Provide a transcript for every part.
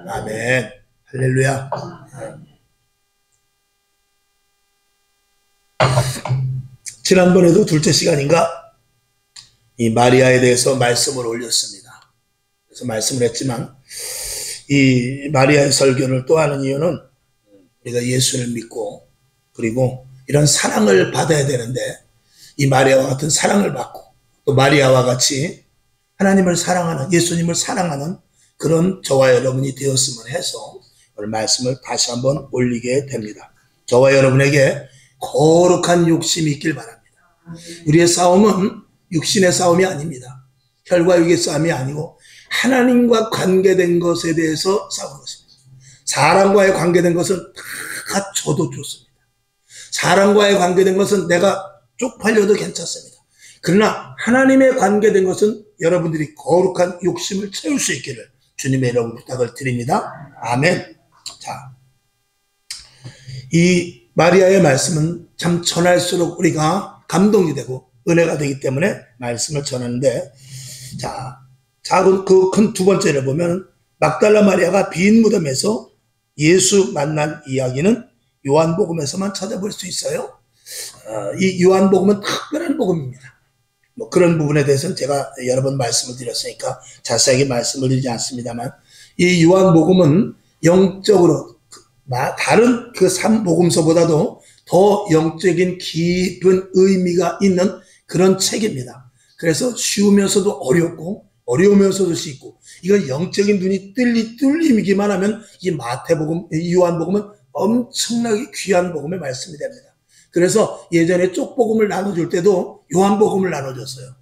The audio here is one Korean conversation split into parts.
아멘. 할렐루야. 지난번에도 둘째 시간인가 이 마리아에 대해서 말씀을 올렸습니다. 그래서 말씀을 했지만 이 마리아의 설교를 또 하는 이유는 우리가 예수를 믿고 그리고 이런 사랑을 받아야 되는데 이 마리아와 같은 사랑을 받고 또 마리아와 같이 하나님을 사랑하는, 예수님을 사랑하는 그런 저와 여러분이 되었으면 해서 오늘 말씀을 다시 한번 올리게 됩니다. 저와 여러분에게 거룩한 욕심이 있길 바랍니다. 우리의 싸움은 육신의 싸움이 아닙니다. 혈과 육의 싸움이 아니고 하나님과 관계된 것에 대해서 싸우는 것입니다. 사람과의 관계된 것은 다 저도 좋습니다. 사람과의 관계된 것은 내가 쪽팔려도 괜찮습니다. 그러나 하나님의 관계된 것은 여러분들이 거룩한 욕심을 채울 수 있기를 주님의 이름으로 부탁을 드립니다. 아멘. 자, 이 마리아의 말씀은 참 전할수록 우리가 감동이 되고 은혜가 되기 때문에 말씀을 전하는데, 자, 작은 그 큰 두 번째를 보면 막달라 마리아가 빈 무덤에서 예수 만난 이야기는 요한복음에서만 찾아볼 수 있어요. 이 요한복음은 특별한 복음입니다. 뭐 그런 부분에 대해서는 제가 여러 번 말씀을 드렸으니까 자세하게 말씀을 드리지 않습니다만, 이 요한복음은 영적으로 다른 그 3복음서보다도 더 영적인 깊은 의미가 있는 그런 책입니다. 그래서 쉬우면서도 어렵고 어려우면서도 쉽고, 이건 영적인 눈이 뚫리기만 하면 이 마태복음, 이 요한복음은 엄청나게 귀한 복음의 말씀이 됩니다. 그래서 예전에 쪽복음을 나눠줄 때도 요한복음을 나눠줬어요.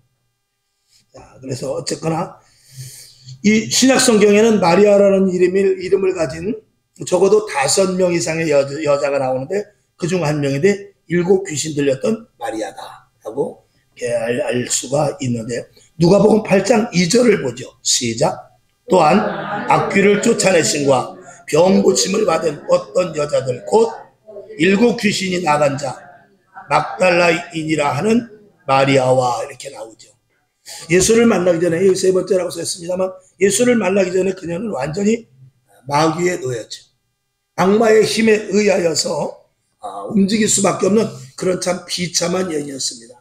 자, 그래서 어쨌거나 이 신약성경에는 마리아라는 이름을 가진 적어도 5명 이상의 여자가 나오는데 그중 한 명인데 7 귀신 들렸던 마리아다 라고 알 수가 있는데, 누가복음 8장 2절을 보죠. 시작. 또한 악귀를 쫓아내신과 병 고침을 받은 어떤 여자들 곧 7 귀신이 나간 자 막달라인이라 하는 마리아와 이렇게 나오죠. 예수를 만나기 전에, 세 번째라고 썼습니다만, 예수를 만나기 전에 그녀는 완전히 마귀에 놓였죠. 악마의 힘에 의하여서 움직일 수밖에 없는 그런 참 비참한 여인이었습니다.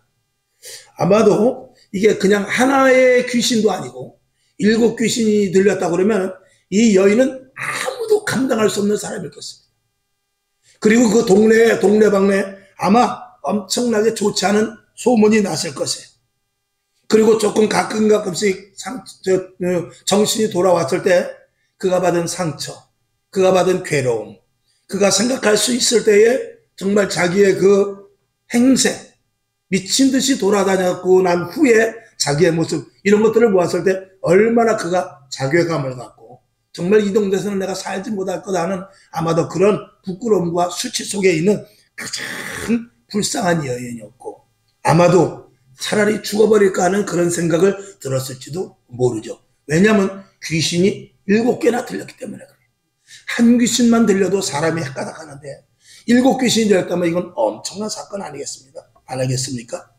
아마도 이게 그냥 하나의 귀신도 아니고 7 귀신이 들렸다고 그러면 이 여인은 아무도 감당할 수 없는 사람일 것입니다. 그리고 그 동네방네 아마 엄청나게 좋지 않은 소문이 났을 것이에요. 그리고 조금 가끔씩 정신이 돌아왔을 때 그가 받은 상처, 그가 받은 괴로움, 그가 생각할 수 있을 때에 정말 자기의 그 행세, 미친 듯이 돌아다녔고 난 후에 자기의 모습, 이런 것들을 보았을 때 얼마나 그가 자괴감을 갖고 정말 이 동네에서는 내가 살지 못할 거다 하는 아마도 그런 부끄러움과 수치 속에 있는 가장 불쌍한 여인이었고, 아마도 차라리 죽어버릴까 하는 그런 생각을 들었을지도 모르죠. 왜냐하면 귀신이 7개나 들렸기 때문에 그래요. 한 귀신만 들려도 사람이 헷가닥하는데 7 귀신이 들렸다면 이건 엄청난 사건 아니겠습니까?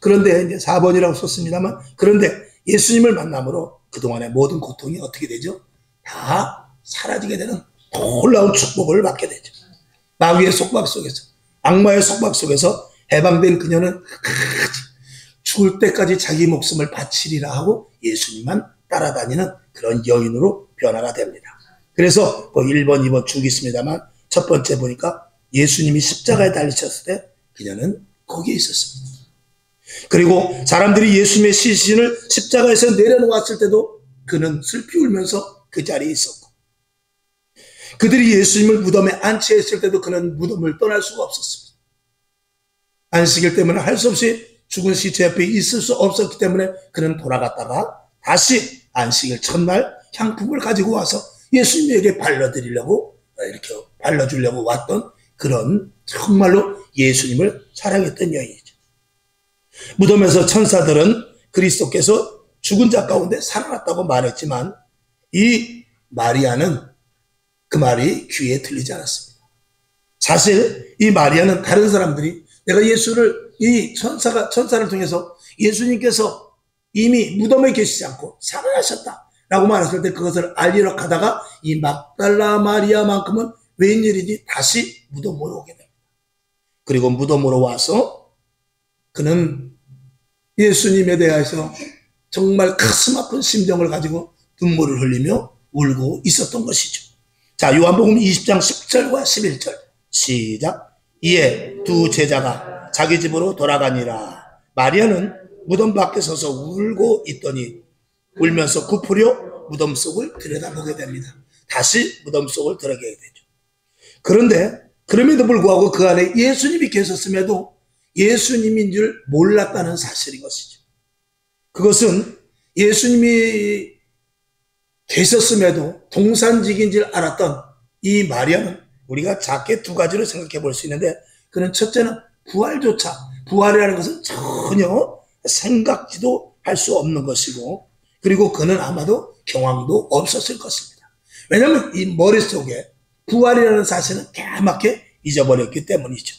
그런데 이제 4번이라고 썼습니다만, 그런데 예수님을 만남으로 그동안의 모든 고통이 어떻게 되죠? 다 사라지게 되는 놀라운 축복을 받게 되죠. 마귀의 속박 속에서, 악마의 속박 속에서 해방된 그녀는 죽을 때까지 자기 목숨을 바치리라 하고 예수님만 따라다니는 그런 여인으로 변화가 됩니다. 그래서 1번, 2번 쭉 있습니다만, 첫 번째 보니까 예수님이 십자가에 달리셨을 때 그녀는 거기에 있었습니다. 그리고 사람들이 예수님의 시신을 십자가에서 내려놓았을 때도 그는 슬피 울면서 그 자리에 있었고, 그들이 예수님을 무덤에 안치했을 때도 그는 무덤을 떠날 수가 없었습니다. 안식일 때문에 할 수 없이 죽은 시체 옆에 있을 수 없었기 때문에 그는 돌아갔다가 다시 안식일 첫날 향품을 가지고 와서 예수님에게 발라드리려고, 이렇게 발라주려고 왔던 그런 정말로 예수님을 사랑했던 여인이죠. 무덤에서 천사들은 그리스도께서 죽은 자 가운데 살아났다고 말했지만 이 마리아는 그 말이 귀에 들리지 않았습니다. 사실 이 마리아는 다른 사람들이 내가 예수를, 이 천사를 통해서 예수님께서 이미 무덤에 계시지 않고 살아나셨다 라고 말했을 때 그것을 알리러 가다가 이 막달라 마리아만큼은 웬일이지 다시 무덤으로 오게 됩니다. 그리고 무덤으로 와서 그는 예수님에 대해서 정말 가슴 아픈 심정을 가지고 눈물을 흘리며 울고 있었던 것이죠. 자, 요한복음 20장 10절과 11절 시작. 이에 두 제자가 자기 집으로 돌아가니라. 마리아는 무덤 밖에 서서 울고 있더니 울면서 굽으려 무덤 속을 들여다보게 됩니다. 다시 무덤 속을 들어가게 되죠. 그런데 그럼에도 불구하고 그 안에 예수님이 계셨음에도 예수님인 줄 몰랐다는 사실인 것이죠. 그것은 예수님이 계셨음에도 동산직인 줄 알았던 이 마리아는 우리가 작게 두 가지로 생각해 볼 수 있는데, 그는 첫째는 부활이라는 것은 전혀 생각지도 할 수 없는 것이고, 그리고 그는 아마도 경황도 없었을 것입니다. 왜냐하면 이 머릿속에 부활이라는 사실은 까맣게 잊어버렸기 때문이죠.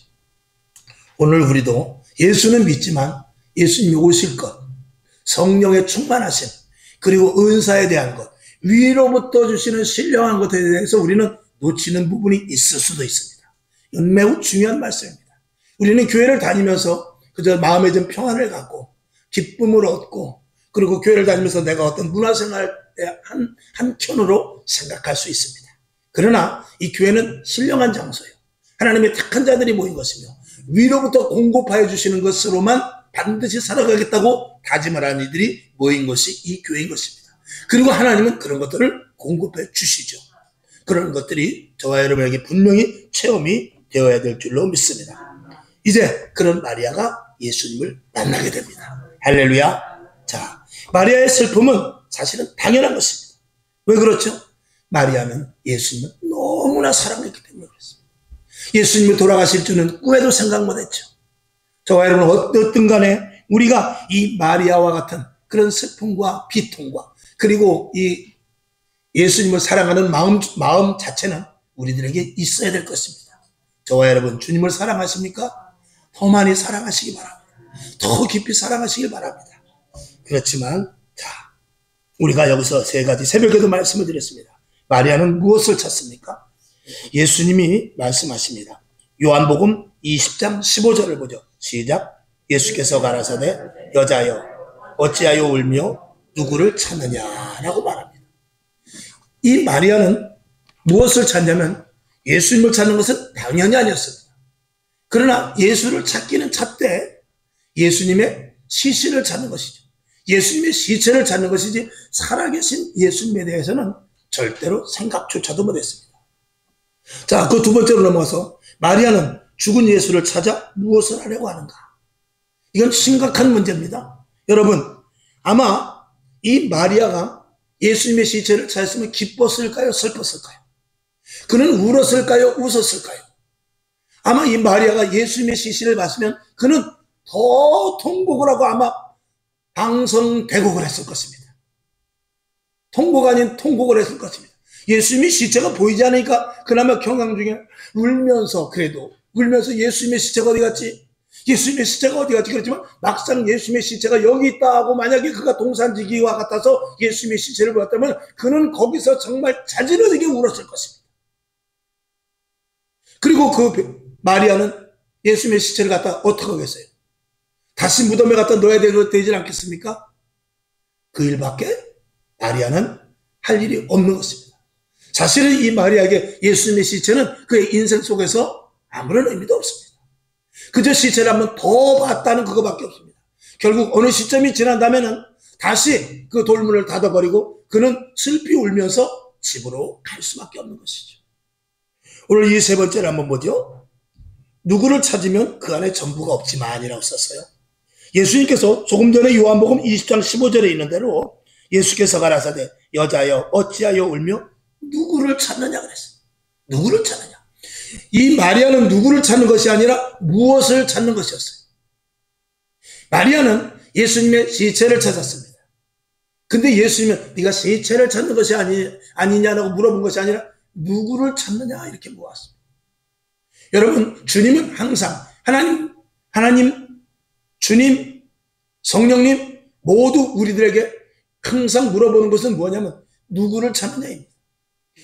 오늘 우리도 예수는 믿지만 예수님이 오실 것, 성령의 충만하심, 그리고 은사에 대한 것, 위로부터 주시는 신령한 것에 대해서 우리는 놓치는 부분이 있을 수도 있습니다. 이건 매우 중요한 말씀입니다. 우리는 교회를 다니면서 그저 마음에 좀 평안을 갖고 기쁨을 얻고, 그리고 교회를 다니면서 내가 어떤 문화생활의 한켠으로 생각할 수 있습니다. 그러나 이 교회는 신령한 장소예요. 하나님의 택한 자들이 모인 것이며 위로부터 공급하여 주시는 것으로만 반드시 살아가겠다고 다짐을 하는 이들이 모인 것이 이 교회인 것입니다. 그리고 하나님은 그런 것들을 공급해 주시죠. 그런 것들이 저와 여러분에게 분명히 체험이 되어야 될 줄로 믿습니다. 이제 그런 마리아가 예수님을 만나게 됩니다. 할렐루야. 자, 마리아의 슬픔은 사실은 당연한 것입니다. 왜 그렇죠? 마리아는 예수님을 너무나 사랑했기 때문에 그렇습니다. 예수님이 돌아가실 줄은 꿈에도 생각 못했죠. 저와 여러분 어떻든 간에 우리가 이 마리아와 같은 그런 슬픔과 비통과 그리고 이 예수님을 사랑하는 마음 자체는 우리들에게 있어야 될 것입니다. 저와 여러분 주님을 사랑하십니까? 더 많이 사랑하시기 바랍니다. 더 깊이 사랑하시길 바랍니다. 그렇지만 자, 우리가 여기서 세 가지 새벽에도 말씀을 드렸습니다. 마리아는 무엇을 찾습니까? 예수님이 말씀하십니다. 요한복음 20장 15절을 보죠. 시작. 예수께서 가라사대 여자여 어찌하여 울며 누구를 찾느냐라고 말합니다. 이 마리아는 무엇을 찾냐면 예수님을 찾는 것은 당연히 아니었습니다. 그러나 예수를 찾기는 찾되 예수님의 시신을 찾는 것이죠. 예수님의 시체를 찾는 것이지 살아계신 예수님에 대해서는 절대로 생각조차도 못했습니다. 자, 그 두 번째로 넘어가서 마리아는 죽은 예수를 찾아 무엇을 하려고 하는가? 이건 심각한 문제입니다. 여러분, 아마 이 마리아가 예수님의 시체를 찾았으면 기뻤을까요? 슬펐을까요? 그는 울었을까요? 웃었을까요? 아마 이 마리아가 예수님의 시신을 봤으면 그는 더 통곡을 하고 아마 방성대곡을 했을 것입니다. 통곡 아닌 통곡을 했을 것입니다. 예수님의 시체가 보이지 않으니까 그나마 경황 중에 울면서 예수님의 시체가 어디 갔지? 예수님의 시체가 어디 갔지? 그렇지만 막상 예수님의 시체가 여기 있다 하고 만약에 그가 동산지기와 같아서 예수님의 시체를 보았다면 그는 거기서 정말 자지러지게 울었을 것입니다. 그리고 그 마리아는 예수님의 시체를 갖다 어떻게 하겠어요? 다시 무덤에 갖다 넣어야 되지 않겠습니까? 그 일밖에 마리아는 할 일이 없는 것입니다. 사실은 이 마리아에게 예수님의 시체는 그의 인생 속에서 아무런 의미도 없습니다. 그저 시체를 한번 더 봤다는 그거밖에 없습니다. 결국 어느 시점이 지난다면 다시 그 돌문을 닫아버리고 그는 슬피 울면서 집으로 갈 수밖에 없는 것이죠. 오늘 이 세 번째를 한번 보죠. 누구를 찾으면 그 안에 전부가 없지만이라고 썼어요. 예수님께서 조금 전에 요한복음 20장 15절에 있는 대로 예수께서 가라사대 여자여 어찌하여 울며 누구를 찾느냐 그랬어요. 누구를 찾느냐. 이 마리아는 누구를 찾는 것이 아니라 무엇을 찾는 것이었어요. 마리아는 예수님의 시체를 찾았습니다. 근데 예수님은 네가 시체를 찾는 것이 아니냐라고 물어본 것이 아니라 누구를 찾느냐 이렇게 물었습니다. 여러분, 주님은 항상 하나님, 주님, 성령님 모두 우리들에게 항상 물어보는 것은 뭐냐면 누구를 찾느냐입니다.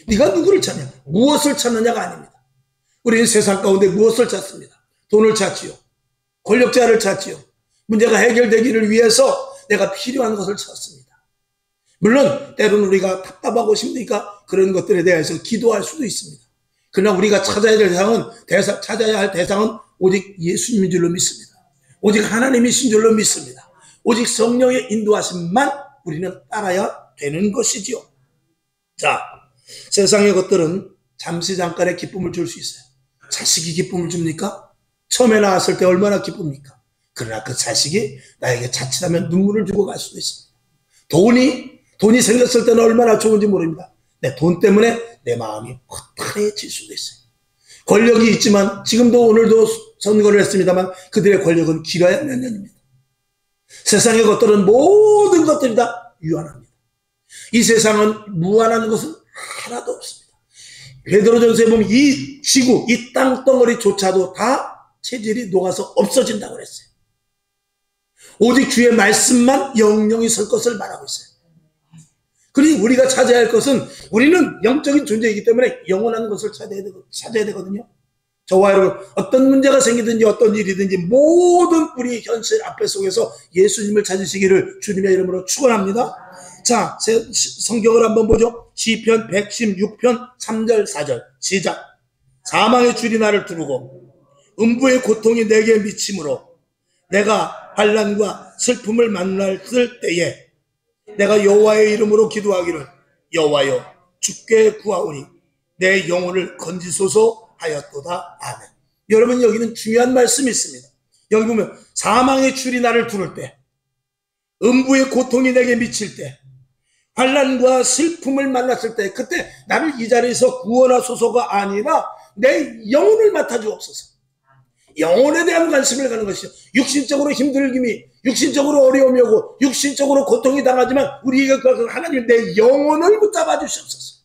네가 누구를 찾냐, 무엇을 찾느냐가 아닙니다. 우리는 세상 가운데 무엇을 찾습니다. 돈을 찾지요, 권력자를 찾지요, 문제가 해결되기를 위해서 내가 필요한 것을 찾습니다. 물론 때로는 우리가 답답하고 힘드니까 그런 것들에 대해서 기도할 수도 있습니다. 그러나 우리가 찾아야 할 대상은 오직 예수님인 줄로 믿습니다. 오직 하나님이신 줄로 믿습니다. 오직 성령의 인도하심만 우리는 따라야 되는 것이지요. 자, 세상의 것들은 잠시 잠깐의 기쁨을 줄 수 있어요. 자식이 기쁨을 줍니까? 처음에 나왔을 때 얼마나 기쁩니까? 그러나 그 자식이 나에게 자칫하면 눈물을 주고 갈 수도 있습니다. 돈이 생겼을 때는 얼마나 좋은지 모릅니다. 내 돈 때문에 내 마음이 허탈해질 수도 있어요. 권력이 있지만 지금도 오늘도 선거를 했습니다만 그들의 권력은 길어야 몇 년입니다. 세상의 것들은 모든 것들이 다 유한합니다. 이 세상은 무한한 것은 하나도 없습니다. 베드로전서에 보면 이 지구, 이 땅덩어리조차도 다 체질이 녹아서 없어진다고 그랬어요. 오직 주의 말씀만 영영이 설 것을 말하고 있어요. 그러니 우리가 찾아야 할 것은, 우리는 영적인 존재이기 때문에 영원한 것을 찾아야 되거든요. 저와 여러분, 어떤 문제가 생기든지 어떤 일이든지 모든 우리 현실 앞에 속에서 예수님을 찾으시기를 주님의 이름으로 축원합니다. 자, 성경을 한번 보죠. 시편 116편 3절 4절 시작. 사망의 줄이 나를 두르고 음부의 고통이 내게 미침으로 내가 환난과 슬픔을 만났을 때에 내가 여호와의 이름으로 기도하기를 여호와여 주께 구하오니 내 영혼을 건지소서 하였도다. 아멘. 여러분, 여기는 중요한 말씀이 있습니다. 여기 보면 사망의 줄이 나를 두를 때, 음부의 고통이 내게 미칠 때, 환난과 슬픔을 만났을 때, 그때 나를 이 자리에서 구원하소서가 아니라 내 영혼을 맡아주옵소서. 영혼에 대한 관심을 가는 것이죠. 육신적으로 힘들김이, 육신적으로 어려움이 오고 육신적으로 고통이 당하지만 우리에게 하나님 내 영혼을 붙잡아 주시옵소서.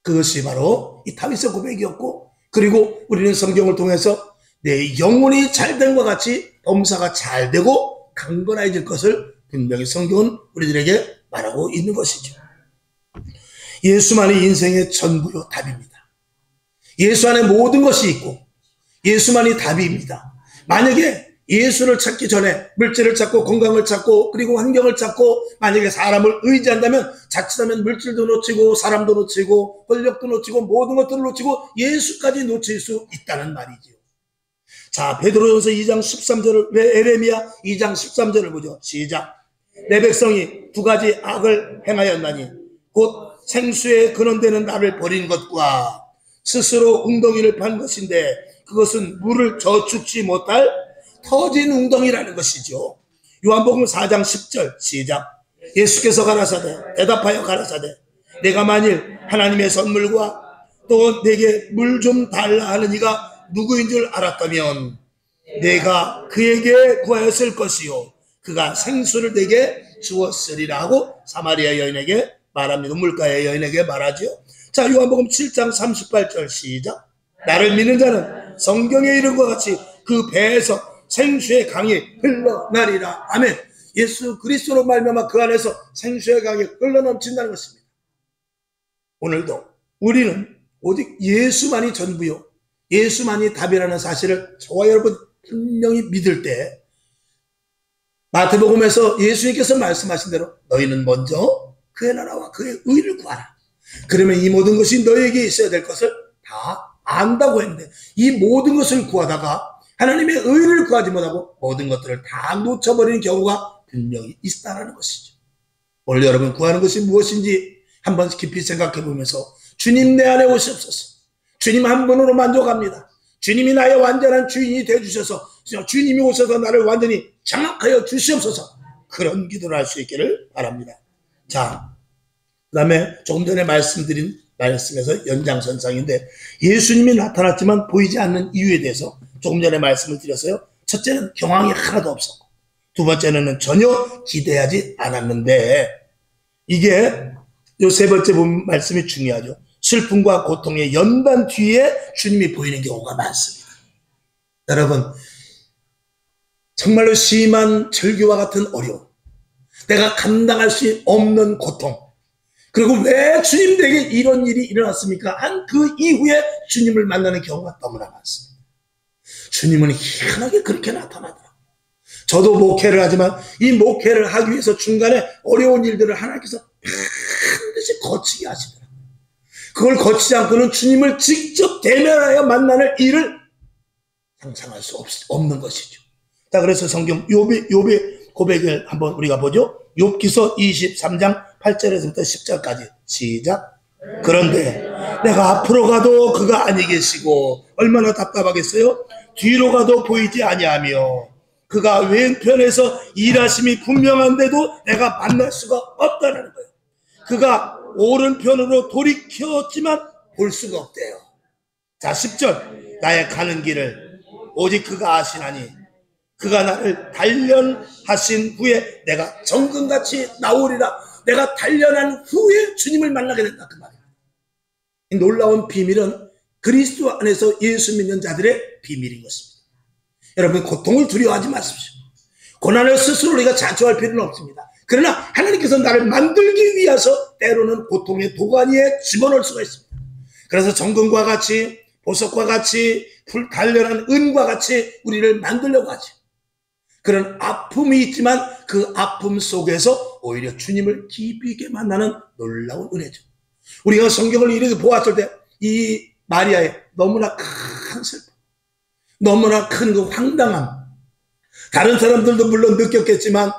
그것이 바로 이 다윗의 고백이었고, 그리고 우리는 성경을 통해서 내 영혼이 잘된 것 같이 범사가 잘되고 강건해질 것을 분명히 성경은 우리들에게 말하고 있는 것이죠. 예수만이 인생의 전부요 답입니다. 예수 안에 모든 것이 있고 예수만이 답입니다. 만약에 예수를 찾기 전에 물질을 찾고 건강을 찾고 그리고 환경을 찾고 만약에 사람을 의지한다면 자칫하면 물질도 놓치고 사람도 놓치고 권력도 놓치고 모든 것들을 놓치고 예수까지 놓칠 수 있다는 말이지요. 자, 베드로전서 2장 13절을, 에레미야 2장 13절을 보죠. 시작. 내 백성이 두 가지 악을 행하였나니 곧 생수에 근원되는 나를 버린 것과 스스로 웅덩이를 판 것인데 그것은 물을 저축지 못할 터진 웅덩이라는 것이죠. 요한복음 4장 10절 시작. 예수께서 가라사대 대답하여 가라사대 내가 만일 하나님의 선물과 또 내게 물 좀 달라 하는 이가 누구인 줄 알았다면 내가 그에게 구하였을 것이요 그가 생수를 내게 주었으리라 하고 사마리아 여인에게 말합니다. 물가의 여인에게 말하죠. 자, 요한복음 7장 38절 시작. 나를 믿는 자는 성경에 이른 것 같이 그 배에서 생수의 강이 흘러나리라. 아멘. 예수 그리스도로 말미암아 그 안에서 생수의 강이 흘러넘친다는 것입니다. 오늘도 우리는 오직 예수만이 전부요 예수만이 답이라는 사실을 저와 여러분 분명히 믿을 때 마태복음에서 예수님께서 말씀하신 대로 너희는 먼저 그의 나라와 그의 의를 구하라. 그러면 이 모든 것이 너희에게 있어야 될 것을 다 안다고 했는데 이 모든 것을 구하다가 하나님의 의를 구하지 못하고 모든 것들을 다 놓쳐버리는 경우가 분명히 있다는 것이죠. 오늘 여러분 구하는 것이 무엇인지 한번 깊이 생각해 보면서 주님 내 안에 오시옵소서. 주님 한 분으로 만족합니다. 주님이 나의 완전한 주인이 되어주셔서 주님이 오셔서 나를 완전히 장악하여 주시옵소서. 그런 기도를 할 수 있기를 바랍니다. 자, 그 다음에 조금 전에 말씀드린 말씀에서 연장선상인데 예수님이 나타났지만 보이지 않는 이유에 대해서 조금 전에 말씀을 드렸어요. 첫째는 경황이 하나도 없었고 두 번째는 전혀 기대하지 않았는데 이게 요 세 번째 말씀이 중요하죠. 슬픔과 고통의 연단 뒤에 주님이 보이는 경우가 많습니다. 여러분 정말로 심한 절규와 같은 어려움, 내가 감당할 수 없는 고통, 그리고 왜 주님에게 이런 일이 일어났습니까? 한 그 이후에 주님을 만나는 경우가 너무나 많습니다. 주님은 희한하게 그렇게 나타나더라고요. 저도 목회를 하지만 이 목회를 하기 위해서 중간에 어려운 일들을 하나님께서 반드시 거치게 하시더라고요. 그걸 거치지 않고는 주님을 직접 대면하여 만나는 일을 상상할 수 없는 것이죠. 자, 그래서 성경 욥의 고백을 한번 우리가 보죠. 욥기서 23장 8절에서부터 10절까지 시작. 그런데 내가 앞으로 가도 그가 아니 계시고 얼마나 답답하겠어요? 뒤로 가도 보이지 아니하며 그가 왼편에서 일하심이 분명한데도 내가 만날 수가 없다는 거예요. 그가 오른편으로 돌이켰지만 볼 수가 없대요. 자, 10절. 나의 가는 길을 오직 그가 아시나니 그가 나를 단련하신 후에 내가 정금같이 나오리라. 내가 단련한 후에 주님을 만나게 된다, 그 말이에요. 이 놀라운 비밀은 그리스도 안에서 예수 믿는 자들의 비밀인 것입니다. 여러분, 고통을 두려워하지 마십시오. 고난을 스스로 우리가 자초할 필요는 없습니다. 그러나 하나님께서 나를 만들기 위해서 때로는 고통의 도가니에 집어넣을 수가 있습니다. 그래서 정금과 같이 보석과 같이 단련한 은과 같이 우리를 만들려고 하죠. 그런 아픔이 있지만 그 아픔 속에서 오히려 주님을 깊이 있게 만나는 놀라운 은혜죠. 우리가 성경을 이렇게 보았을 때 이 마리아의 너무나 큰 슬픔, 너무나 큰 그 황당함, 다른 사람들도 물론 느꼈겠지만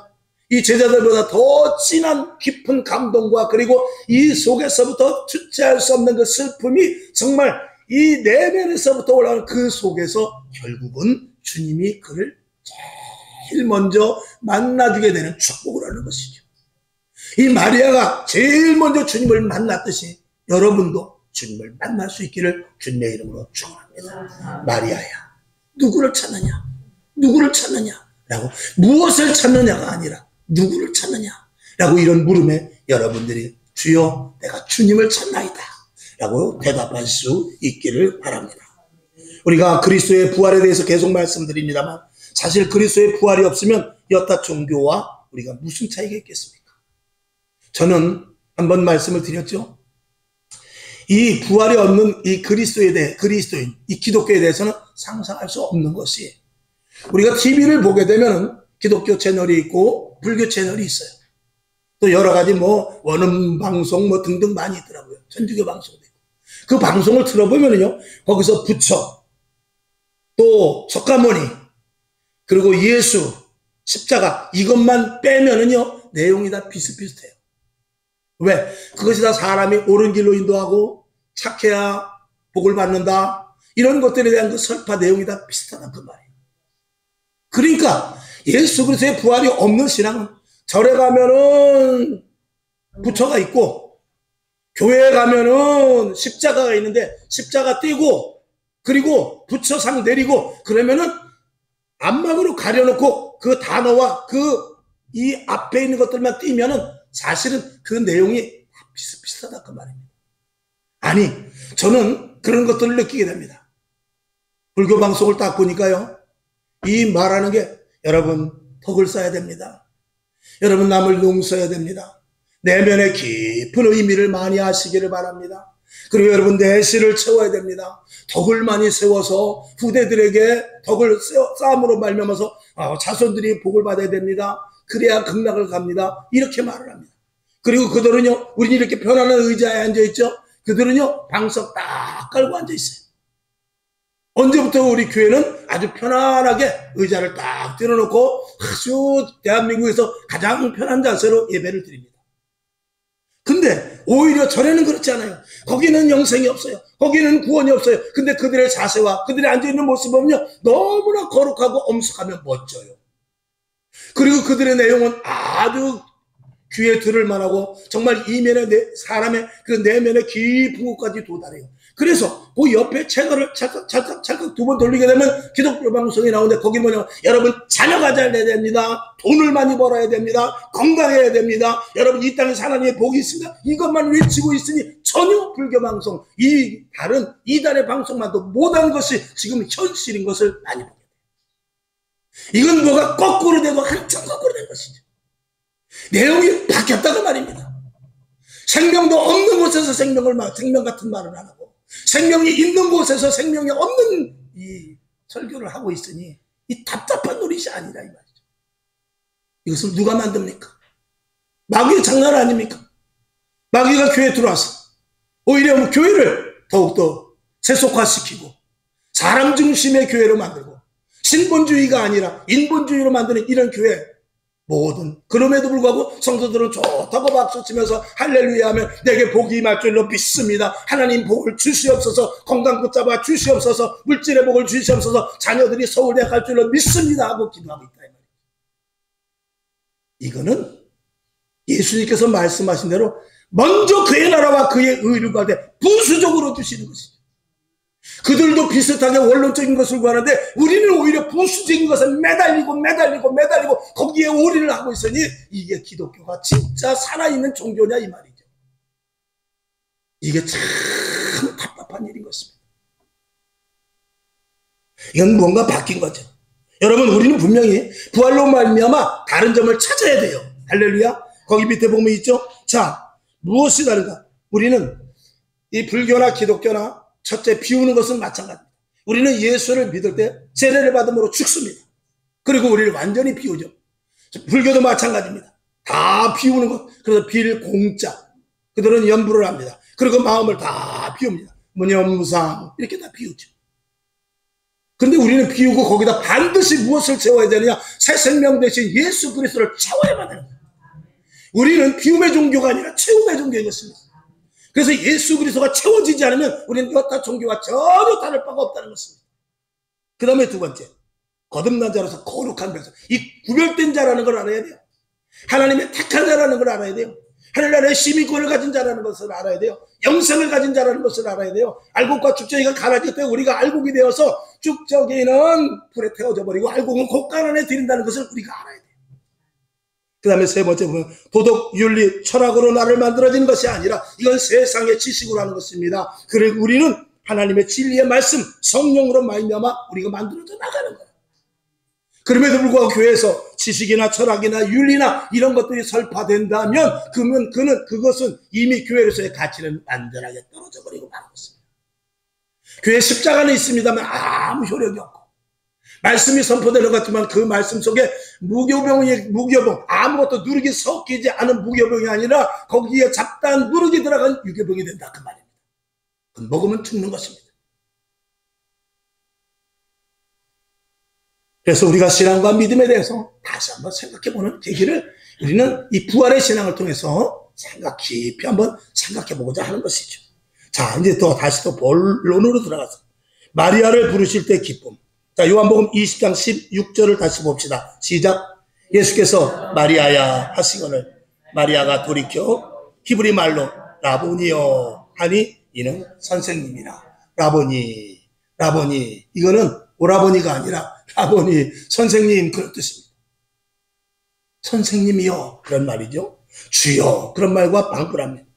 이 제자들보다 더 진한 깊은 감동과 그리고 이 속에서부터 주체할 수 없는 그 슬픔이 정말 이 내면에서부터 올라오는 그 속에서 결국은 주님이 그를 제일 먼저 만나주게 되는 축복을 하는 것이죠. 이 마리아가 제일 먼저 주님을 만났듯이 여러분도 주님을 만날 수 있기를 주님의 이름으로 축원합니다. 마리아야, 누구를 찾느냐? 누구를 찾느냐? 라고, 무엇을 찾느냐가 아니라 누구를 찾느냐? 라고 이런 물음에 여러분들이 주여 내가 주님을 찾나이다 라고 대답할 수 있기를 바랍니다. 우리가 그리스도의 부활에 대해서 계속 말씀드립니다만 사실 그리스도의 부활이 없으면 여타 종교와 우리가 무슨 차이가 있겠습니까? 저는 한번 말씀을 드렸죠. 이 부활이 없는 이 그리스도에 대해, 그리스도인, 이 기독교에 대해서는 상상할 수 없는 것이, 우리가 TV를 보게 되면 기독교 채널이 있고 불교 채널이 있어요. 또 여러 가지 원음 방송 등등 많이 있더라고요. 천주교 방송도 있고. 그 방송을 들어보면요, 거기서 부처, 또 석가모니, 그리고 예수, 십자가, 이것만 빼면은요, 내용이 다 비슷비슷해요. 왜? 그것이 다 사람이 옳은 길로 인도하고 착해야 복을 받는다, 이런 것들에 대한 그 설파 내용이 다 비슷하다, 그 말이에요. 그러니까 예수 그리스도의 부활이 없는 신앙은, 절에 가면은 부처가 있고 교회에 가면은 십자가가 있는데 십자가 띄고 그리고 부처상 내리고 그러면은 안막으로 가려놓고 그 단어와 그 이 앞에 있는 것들만 띄면은 사실은 그 내용이 비슷비슷하다, 그 말입니다. 아니, 저는 그런 것들을 느끼게 됩니다. 불교 방송을 딱 보니까요, 이 말하는 게, 여러분 덕을 쌓아야 됩니다. 여러분 남을 용서해야 됩니다. 내면의 깊은 의미를 많이 아시기를 바랍니다. 그리고 여러분 내실을 채워야 됩니다. 덕을 많이 세워서 후대들에게 덕을 쌓음으로 말미암아서 자손들이 복을 받아야 됩니다. 그래야 극락을 갑니다. 이렇게 말을 합니다. 그리고 그들은요, 우리는 이렇게 편안한 의자에 앉아있죠. 그들은요, 방석 딱 깔고 앉아있어요. 언제부터 우리 교회는 아주 편안하게 의자를 딱 띄워놓고 아주 대한민국에서 가장 편한 자세로 예배를 드립니다. 근데 오히려 절에는 그렇지 않아요. 거기는 영생이 없어요. 거기는 구원이 없어요. 근데 그들의 자세와 그들이 앉아있는 모습 보면요, 너무나 거룩하고 엄숙하며 멋져요. 그리고 그들의 내용은 아주 귀에 들을 만하고 정말 이면의 사람의 그 내면의 깊은 곳까지 도달해요. 그래서 그 옆에 채널을 찰칵 두 번 돌리게 되면 기독교 방송이 나오는데 거기 여러분 자녀가 잘 돼야 됩니다. 돈을 많이 벌어야 됩니다. 건강해야 됩니다. 여러분 이 땅에 하나님의 복이 있습니다. 이것만 외치고 있으니 전혀 불교 방송, 이 다른 이단의 방송만도 못한 것이 지금 현실인 것을 많이 보게 돼요. 이건 뭐가 거꾸로 되고 한참 거꾸로 된 것이죠. 내용이 바뀌었다고 말입니다. 생명도 없는 곳에서 생명 같은 말을 안 하고 생명이 있는 곳에서 생명이 없는 이 설교를 하고 있으니 이 답답한 노릇이 아니라 이 말이죠. 이것을 누가 만듭니까? 마귀의 장난 아닙니까? 마귀가 교회에 들어와서 오히려 교회를 더욱더 세속화시키고 사람 중심의 교회로 만들고 신본주의가 아니라 인본주의로 만드는 이런 교회 모든 그럼에도 불구하고 성도들은 좋다고 박수치면서 할렐루야 하면 내게 복이 임할 줄로 믿습니다. 하나님 복을 주시옵소서, 건강 붙잡아 주시옵소서, 물질의 복을 주시옵소서, 자녀들이 서울대 갈 줄로 믿습니다 하고 기도하고 있다. 이거는 예수님께서 말씀하신 대로 먼저 그의 나라와 그의 의를 구할 때 부수적으로 주시는 것이죠. 그들도 비슷하게 원론적인 것을 구하는데 우리는 오히려 부수적인 것에 매달리고 거기에 올인을 하고 있으니 이게 기독교가 진짜 살아있는 종교냐 이 말이죠. 이게 참 답답한 일인 것입니다. 이건 뭔가 바뀐 거죠. 여러분, 우리는 분명히 부활로 말미암아 다른 점을 찾아야 돼요. 할렐루야. 거기 밑에 보면 있죠. 자, 무엇이 다른가? 우리는 이 불교나 기독교나 첫째 비우는 것은 마찬가지입니다. 우리는 예수를 믿을 때 세례를 받음으로 죽습니다. 그리고 우리를 완전히 비우죠. 불교도 마찬가지입니다. 다 비우는 것. 그래서 빌공자. 그들은 연부를 합니다. 그리고 마음을 다 비웁니다. 무념무상 이렇게 다 비우죠. 그런데 우리는 비우고 거기다 반드시 무엇을 채워야 되느냐? 새 생명 대신 예수 그리스도를 채워야만 되는 거예요. 우리는 비움의 종교가 아니라 채움의 종교인 것입니다. 그래서 예수 그리스도가 채워지지 않으면 우리는 여타 종교와 전혀 다를 바가 없다는 것입니다. 그 다음에 두 번째, 거듭난 자로서 거룩한 백성. 이 구별된 자라는 걸 알아야 돼요. 하나님의 택한 자라는 걸 알아야 돼요. 하늘나라의 시민권을 가진 자라는 것을 알아야 돼요. 영생을 가진 자라는 것을 알아야 돼요. 알곡과 죽정이가 갈라질 때 우리가 알곡이 되어서 죽정이는 불에 태워져 버리고 알곡은 곡간 안에 들인다는 것을 우리가 알아야 돼요. 그 다음에 세 번째 보면 도덕, 윤리, 철학으로 나를 만들어지는 것이 아니라 이건 세상의 지식으로 하는 것입니다. 그리고 우리는 하나님의 진리의 말씀, 성령으로 말미암아 우리가 만들어져 나가는 거예요. 그럼에도 불구하고 교회에서 지식이나 철학이나 윤리나 이런 것들이 설파된다면 그것은 이미 교회로서의 가치는 완전하게 떨어져 버리고 마는 것입니다. 교회 십자가는 있습니다만 아무 효력이 없고 말씀이 선포되는 것 같지만 그 말씀 속에 무교병 아무것도 누룩이 섞이지 않은 무교병이 아니라 거기에 잡다한 누룩이 들어간 유교병이 된다 그 말입니다. 그건 먹으면 죽는 것입니다. 그래서 우리가 신앙과 믿음에 대해서 다시 한번 생각해보는 계기를 우리는 이 부활의 신앙을 통해서 깊이 한번 생각해보고자 하는 것이죠. 자, 이제 다시 본론으로 들어가서 마리아를 부르실 때 기쁨. 자, 요한복음 20장 16절을 다시 봅시다. 시작. 예수께서 마리아야 하시거늘 마리아가 돌이켜 히브리 말로 라보니요 하니 이는 선생님이라. 라보니 이거는 오라버니가 아니라 라보니 선생님 그런 뜻입니다. 선생님이요 그런 말이죠. 주여 그런 말과 방불합니다.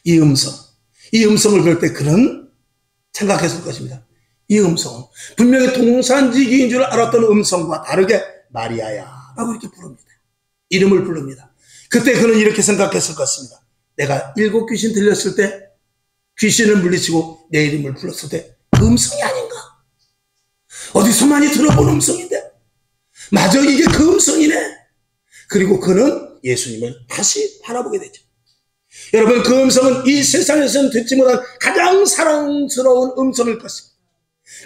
이 음성을 그럴 때 그는 생각했을 것입니다. 이 음성은 분명히 동산지기인 줄 알았던 음성과 다르게 마리아야 라고 이렇게 부릅니다. 이름을 부릅니다. 그때 그는 이렇게 생각했을 것입니다. 내가 7 귀신 들렸을 때 귀신을 물리치고 내 이름을 불렀을 때 그 음성이 아닌가? 어디서 많이 들어본 음성인데 맞아 이게 그 음성이네. 그리고 그는 예수님을 다시 바라보게 되죠. 여러분 그 음성은 이 세상에서는 듣지 못한 가장 사랑스러운 음성일 것입니다.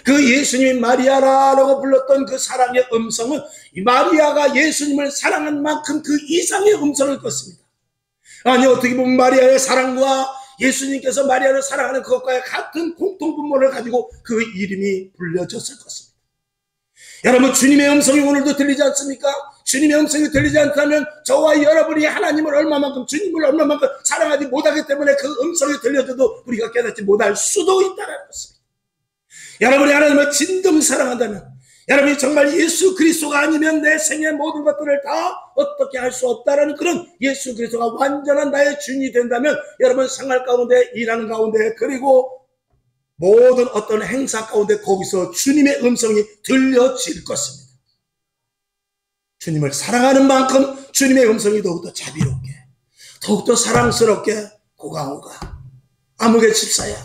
그 예수님이 마리아라고 불렀던 그 사랑의 음성은 이 마리아가 예수님을 사랑한 만큼 그 이상의 음성일 것입니다. 아니 어떻게 보면 마리아의 사랑과 예수님께서 마리아를 사랑하는 그것과의 같은 공통분모를 가지고 그 이름이 불려졌을 것입니다. 여러분 주님의 음성이 오늘도 들리지 않습니까? 주님의 음성이 들리지 않다면 저와 여러분이 하나님을 얼마만큼 주님을 얼마만큼 사랑하지 못하기 때문에 그 음성이 들려줘도 우리가 깨닫지 못할 수도 있다는 것입니다. 여러분이 하나님을 진정 사랑한다면 여러분이 정말 예수 그리스도가 아니면 내 생의 모든 것들을 다 어떻게 할 수 없다라는 그런 예수 그리스도가 완전한 나의 주인이 된다면 여러분 생활 가운데 일하는 가운데 그리고 모든 어떤 행사 가운데 거기서 주님의 음성이 들려질 것입니다. 주님을 사랑하는 만큼 주님의 음성이 더욱더 자비롭게 더욱더 사랑스럽게 고강호가 아무개 집사야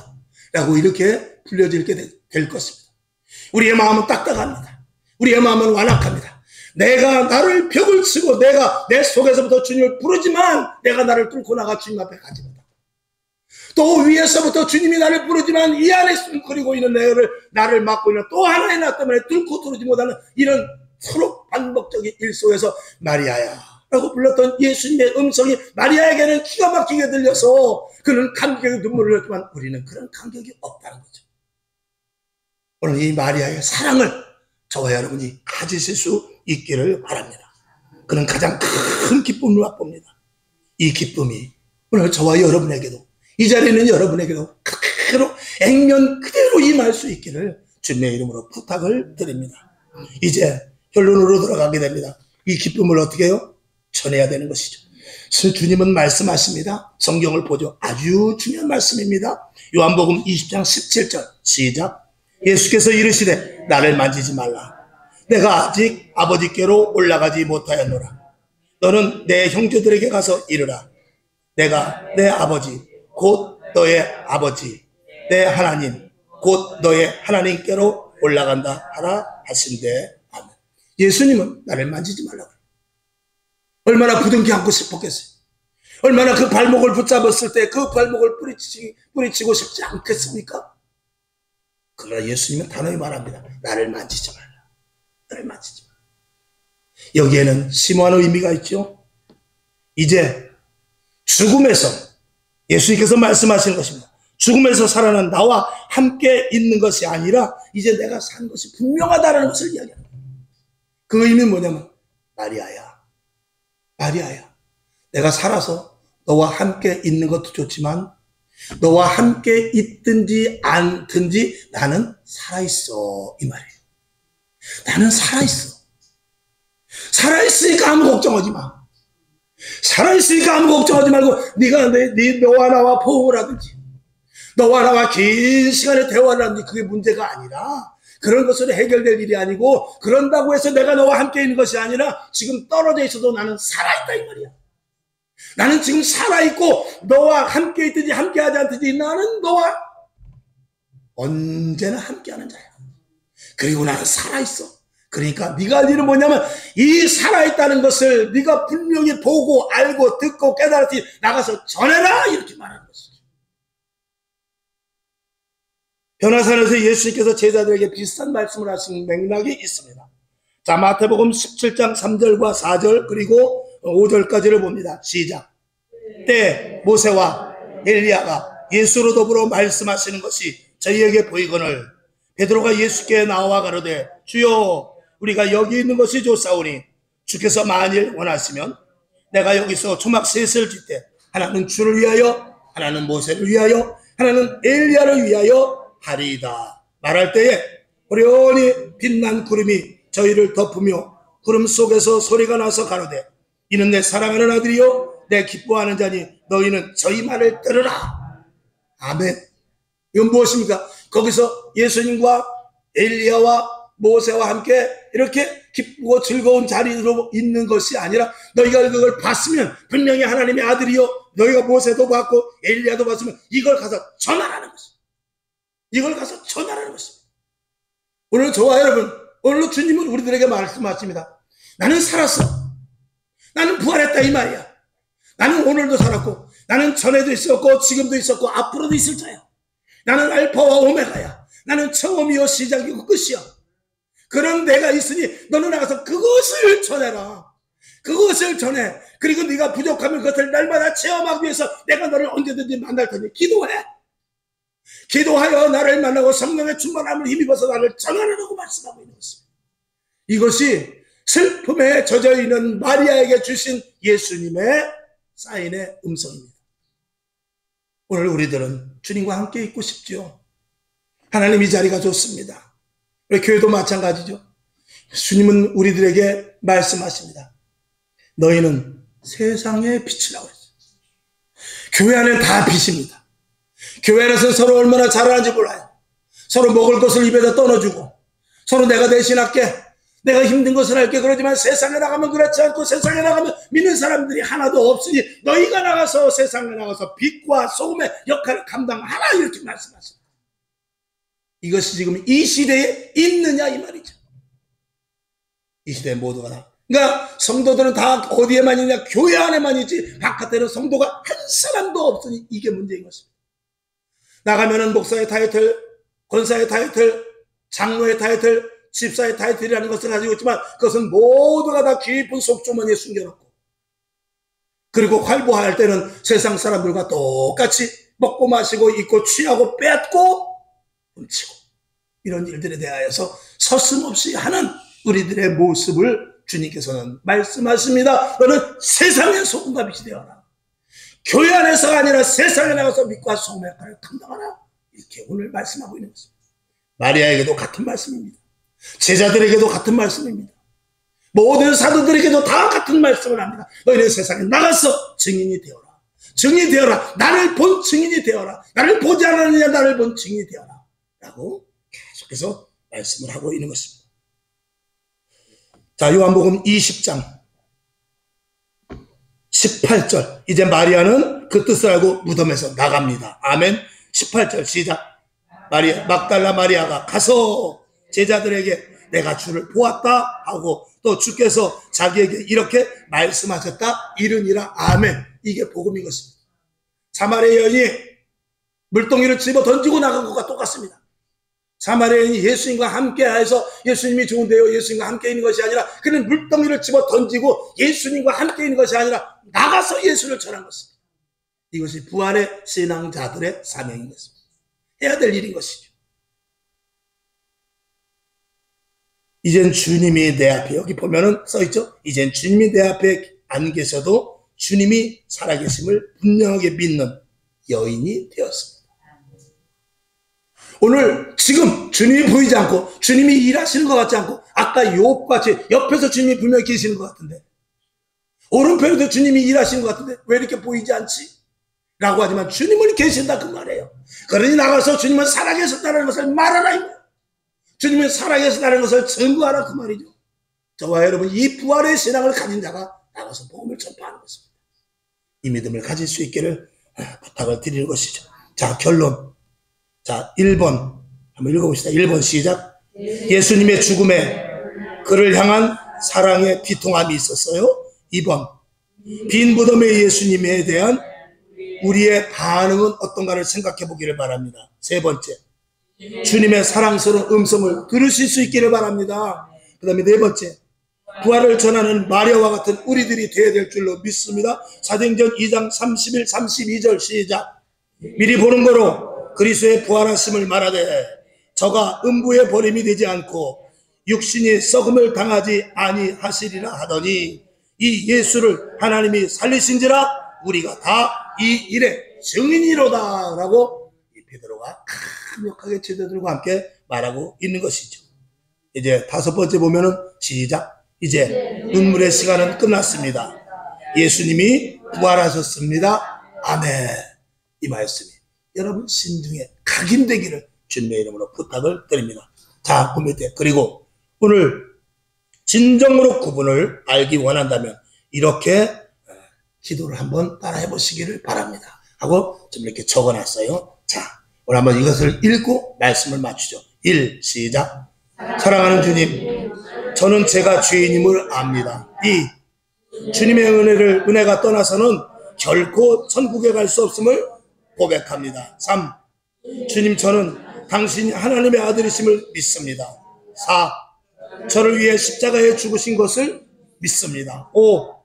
라고 이렇게 불려지게 될 것입니다. 우리의 마음은 딱딱합니다. 우리의 마음은 완악합니다. 내가 나를 벽을 치고 내가 내 속에서부터 주님을 부르지만 내가 나를 뚫고 나가 주님 앞에 가지 못하고, 또 위에서부터 주님이 나를 부르지만 이 안에 숨거리고 있는 나를 막고 있는 또 하나의 나 때문에 뚫고 들어오지 못하는 이런 서로 반복적인 일 속에서 마리아야 라고 불렀던 예수님의 음성이 마리아에게는 기가 막히게 들려서 그는 감격의 눈물을 흘렸지만 우리는 그런 감격이 없다는 거죠. 오늘 이 마리아의 사랑을 저와 여러분이 가지실 수 있기를 바랍니다. 그는 가장 큰 기쁨을 맛봅니다. 이 기쁨이 오늘 저와 여러분에게도, 이 자리에 있는 여러분에게도 그대로 액면 그대로 임할 수 있기를 주님의 이름으로 부탁을 드립니다. 이제 결론으로 들어가게 됩니다. 이 기쁨을 어떻게 해요? 전해야 되는 것이죠. 주님은 말씀하십니다. 성경을 보죠. 아주 중요한 말씀입니다. 요한복음 20장 17절 시작. 예수께서 이르시되 나를 만지지 말라. 내가 아직 아버지께로 올라가지 못하였노라. 너는 내 형제들에게 가서 이르라. 내가 내 아버지 곧 너의 아버지 내 하나님 곧 너의 하나님께로 올라간다 하라 하신대. 아멘. 예수님은 나를 만지지 말라고. 얼마나 부둥켜 안고 싶었겠어요. 얼마나 그 발목을 붙잡았을 때 그 발목을 뿌리치고 싶지 않겠습니까? 그러나 예수님은 단호히 말합니다. 나를 만지지 말라. 나를 만지지 말라. 여기에는 심오한 의미가 있죠. 이제 죽음에서 예수님께서 말씀하시는 것입니다. 죽음에서 살아난 나와 함께 있는 것이 아니라 이제 내가 산 것이 분명하다는 것을 이야기합니다. 그 의미는 뭐냐면 마리아야. 마리아야, 내가 살아서 너와 함께 있는 것도 좋지만 너와 함께 있든지 않든지 나는 살아있어, 이 말이에요. 나는 살아있어. 살아있으니까 아무 걱정하지 마. 살아있으니까 아무 걱정하지 말고 너와 나와 포옹을 하든지 너와 나와 긴 시간의 대화를 하든지 그게 문제가 아니라, 그런 것으로 해결될 일이 아니고, 그런다고 해서 내가 너와 함께 있는 것이 아니라 지금 떨어져 있어도 나는 살아있다 이 말이야. 나는 지금 살아있고 너와 함께 있든지 함께하지 않든지 나는 너와 언제나 함께하는 자야. 그리고 나는 살아있어. 그러니까 네가 할 일은 뭐냐면 이 살아있다는 것을 네가 분명히 보고 알고 듣고 깨달았지 나가서 전해라, 이렇게 말하는 것이죠. 변화산에서 예수님께서 제자들에게 비슷한 말씀을 하신 맥락이 있습니다. 자, 마태복음 17장 3절과 4절 그리고 5절까지를 봅니다. 시작. 때 모세와 엘리야가 예수로 더불어 말씀하시는 것이 저희에게 보이거늘 베드로가 예수께 나와 가로되 주여 우리가 여기 있는 것이 좋사오니 주께서 만일 원하시면 내가 여기서 초막 셋을 짓되 하나는 주를 위하여 하나는 모세를 위하여 하나는 엘리야를 위하여 하리이다 말할 때에 호련히 빛난 구름이 저희를 덮으며 구름 속에서 소리가 나서 가로되 이는 내 사랑하는 아들이요 내 기뻐하는 자니 너희는 저희 말을 들으라. 아멘. 이건 무엇입니까? 거기서 예수님과 엘리야와 모세와 함께 이렇게 기쁘고 즐거운 자리로 있는 것이 아니라 너희가 그걸 봤으면 분명히 하나님의 아들이요 너희가 모세도 봤고 엘리야도 봤으면 이걸 가서 전하라는 것입니다. 이걸 가서 전하라는 것입니다. 오늘 저와 여러분, 오늘 주님은 우리들에게 말씀하십니다. 나는 살았어. 나는 부활했다 이 말이야. 나는 오늘도 살았고 나는 전에도 있었고 지금도 있었고 앞으로도 있을 자야. 나는 알파와 오메가야. 나는 처음이요 시작이고 끝이야. 그런 내가 있으니 너는 나가서 그것을 전해라. 그것을 전해. 그리고 네가 부족하면 그것을 날마다 체험하기 위해서 내가 너를 언제든지 만날 테니 기도해. 기도하여 나를 만나고 성령의 충만함을 힘입어서 나를 전하라고 말씀하고 있는 것입니다. 이것이 슬픔에 젖어있는 마리아에게 주신 예수님의 사인의 음성입니다. 오늘 우리들은 주님과 함께 있고 싶죠. 하나님 이 자리가 좋습니다. 우리 교회도 마찬가지죠. 주님은 우리들에게 말씀하십니다. 너희는 세상의 빛이라고 했어요. 교회 안에 다 빛입니다. 교회 안에서 서로 얼마나 잘하는지 몰라요. 서로 먹을 것을 입에다 떠넣어주고 서로 내가 대신할게. 내가 힘든 것을 알게. 그러지만 세상에 나가면 그렇지 않고, 세상에 나가면 믿는 사람들이 하나도 없으니 너희가 나가서 세상에 나가서 빛과 소금의 역할을 감당하라, 이렇게 말씀하십니다. 이것이 지금 이 시대에 있느냐 이 말이죠. 이 시대에 모두가 다. 그러니까 성도들은 다 어디에만 있냐? 교회 안에만 있지 바깥에는 성도가 한 사람도 없으니 이게 문제인 것입니다. 나가면은 목사의 타이틀, 권사의 타이틀, 장로의 타이틀, 집사의 타이틀이라는 것을 가지고 있지만 그것은 모두가 다 깊은 속주머니에 숨겨놓고, 그리고 활보할 때는 세상 사람들과 똑같이 먹고 마시고 입고 취하고 뺏고 훔치고 이런 일들에 대하여서 서슴없이 하는 우리들의 모습을 주님께서는 말씀하십니다. 너는 세상의 소금과 빛이 되어라. 교회 안에서가 아니라 세상에 나가서 빛과 소금의 역할을 감당하라. 이렇게 오늘 말씀하고 있는 것입니다. 마리아에게도 같은 말씀입니다. 제자들에게도 같은 말씀입니다. 모든 사도들에게도 다 같은 말씀을 합니다. 너희는 세상에 나가서 증인이 되어라. 증인이 되어라. 나를 본 증인이 되어라. 나를 보지 않았느냐, 나를 본 증인이 되어라. 라고 계속해서 말씀을 하고 있는 것입니다. 자, 요한복음 20장 18절. 이제 마리아는 그 뜻을 알고 무덤에서 나갑니다. 아멘. 18절 시작. 막달라 마리아가 가서 제자들에게 내가 주를 보았다 하고, 또 주께서 자기에게 이렇게 말씀하셨다 이르니라. 아멘. 이게 복음인 것입니다. 사마리아 여인이 물동이를 집어 던지고 나간 것과 똑같습니다. 사마리아 여인이 예수님과 함께해서 예수님이 좋은데요, 예수님과 함께 있는 것이 아니라 그는 물동이를 집어 던지고 예수님과 함께 있는 것이 아니라 나가서 예수를 전한 것입니다. 이것이 부활의 신앙자들의 사명인 것입니다. 해야 될 일인 것이죠. 이젠 주님이 내 앞에, 여기 보면은 써있죠. 이젠 주님이 내 앞에 안 계셔도 주님이 살아계심을 분명하게 믿는 여인이 되었습니다. 오늘 지금 주님이 보이지 않고 주님이 일하시는 것 같지 않고, 아까 욥같이 옆에서 주님이 분명히 계시는 것 같은데, 오른편에도 주님이 일하시는 것 같은데 왜 이렇게 보이지 않지? 라고 하지만 주님은 계신다 그 말이에요. 그러니 나가서 주님은 살아계셨다는 것을 말하라 이 말이에요. 주님은 살아계셨다는 것을 증거하라 그 말이죠. 저와 여러분, 이 부활의 신앙을 가진 자가 나가서 복음을 전파하는 것입니다. 이 믿음을 가질 수 있기를 부탁을 드리는 것이죠. 자, 결론. 자, 1번 한번 읽어봅시다. 1번 시작. 예수님의 죽음에 그를 향한 사랑의 비통함이 있었어요. 2번 빈 무덤의 예수님에 대한 우리의 반응은 어떤가를 생각해 보기를 바랍니다. 3번째, 주님의 사랑스러운 음성을 들으실 수 있기를 바랍니다. 그 다음에 4번째, 부활을 전하는 마리아와 같은 우리들이 되어야 될 줄로 믿습니다. 사도행전 2장 31, 32절 시작. 미리 보는 거로 그리스도의 부활하심을 말하되 저가 음부의 버림이 되지 않고 육신이 썩음을 당하지 아니하시리라 하더니 이 예수를 하나님이 살리신지라 우리가 다 이 일의 증인이로다 라고 이 베드로가 강력하게 제자들과 함께 말하고 있는 것이죠. 이제 5번째 보면은 시작. 이제 눈물의 시간은 끝났습니다. 예수님이 부활하셨습니다. 아멘. 이 말씀이 여러분 심중에 각인되기를 주님의 이름으로 부탁을 드립니다. 자, 그 밑에, 그리고 오늘 진정으로 그분을 알기 원한다면 이렇게 기도를 한번 따라해 보시기를 바랍니다 하고 좀 이렇게 적어놨어요. 자, 오늘 한번 이것을 읽고 말씀을 맞추죠. 1. 시작. 사랑하는 주님, 저는 제가 죄인임을 압니다. 2. 주님의 은혜가 떠나서는 결코 천국에 갈 수 없음을 고백합니다. 3. 주님, 저는 당신이 하나님의 아들이심을 믿습니다. 4. 저를 위해 십자가에 죽으신 것을 믿습니다. 5.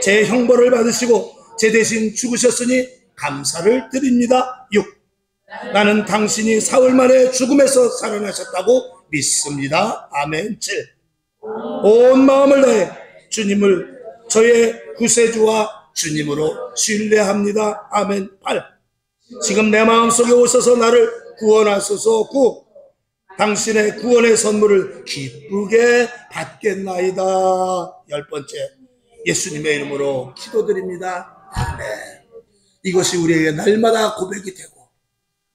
제 형벌을 받으시고 제 대신 죽으셨으니 감사를 드립니다. 6. 나는 당신이 사흘 만에 죽음에서 살아나셨다고 믿습니다. 아멘. 7. 온 마음을 다해 주님을 저의 구세주와 주님으로 신뢰합니다. 아멘. 8. 지금 내 마음속에 오셔서 나를 구원하소서. 9. 당신의 구원의 선물을 기쁘게 받겠나이다. 10번째, 예수님의 이름으로 기도드립니다. 아멘. 이것이 우리에게 날마다 고백이 되고,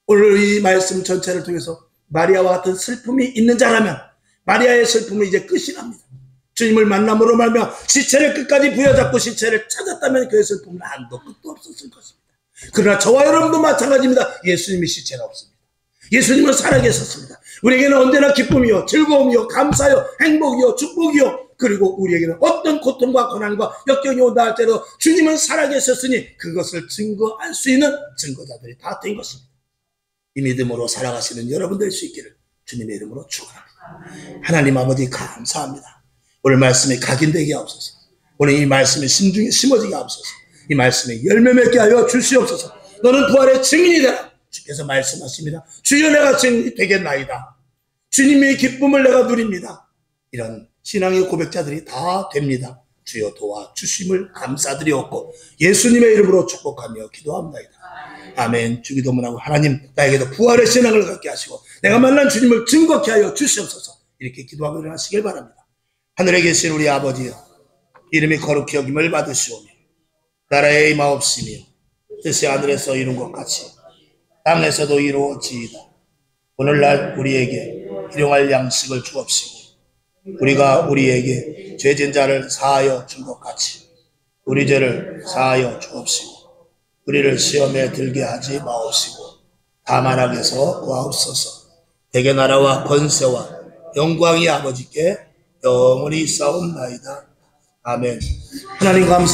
오늘 이 말씀 전체를 통해서 마리아와 같은 슬픔이 있는 자라면 마리아의 슬픔은 이제 끝이 납니다. 주님을 만남으로 말미암아 시체를 끝까지 부여잡고 시체를 찾았다면 그의 슬픔은 한도 끝도 없었을 것입니다. 그러나 저와 여러분도 마찬가지입니다. 예수님의 시체는 없습니다. 예수님은 살아계셨습니다. 우리에게는 언제나 기쁨이요, 즐거움이요, 감사요, 행복이요, 축복이요, 그리고 우리에게는 어떤 고통과 고난과 역경이 온다 할때도 주님은 살아계셨으니 그것을 증거할 수 있는 증거자들이 다 된 것입니다. 이 믿음으로 살아가시는 여러분 될 수 있기를 주님의 이름으로 축원합니다. 하나님 아버지 감사합니다. 오늘 말씀이 각인되게 하옵소서. 오늘 이 말씀이 심중에 심어지게 하옵소서. 이 말씀에 열매 맺게 하여 주시옵소서. 너는 부활의 증인이 되라. 주께서 말씀하십니다. 주여 내가 증인이 되겠나이다. 주님의 기쁨을 내가 누립니다. 이런 신앙의 고백자들이 다 됩니다. 주여 도와주심을 감사드리옵고 예수님의 이름으로 축복하며 기도합니다. 아멘. 주기도문하고 하나님 나에게도 부활의 신앙을 갖게 하시고 내가 만난 주님을 증거케 하여 주시옵소서. 이렇게 기도하고 일어나시길 바랍니다. 하늘에 계신 우리 아버지여, 이름이 거룩히 여김을 받으시오며 나라의 임하옵시며 뜻이 하늘에서 이룬 것 같이 땅에서도 이루어지이다. 오늘날 우리에게 일용할 양식을 주옵시고 우리가 우리에게 죄진 자를 사하여 준 것 같이 우리 죄를 사하여 주옵시고 우리를 시험에 들게 하지 마옵시고 다만 악에서 구하옵소서. 대개 나라와 권세와 영광이 아버지께 영원히 싸움나이다. 아멘. 하나님 감사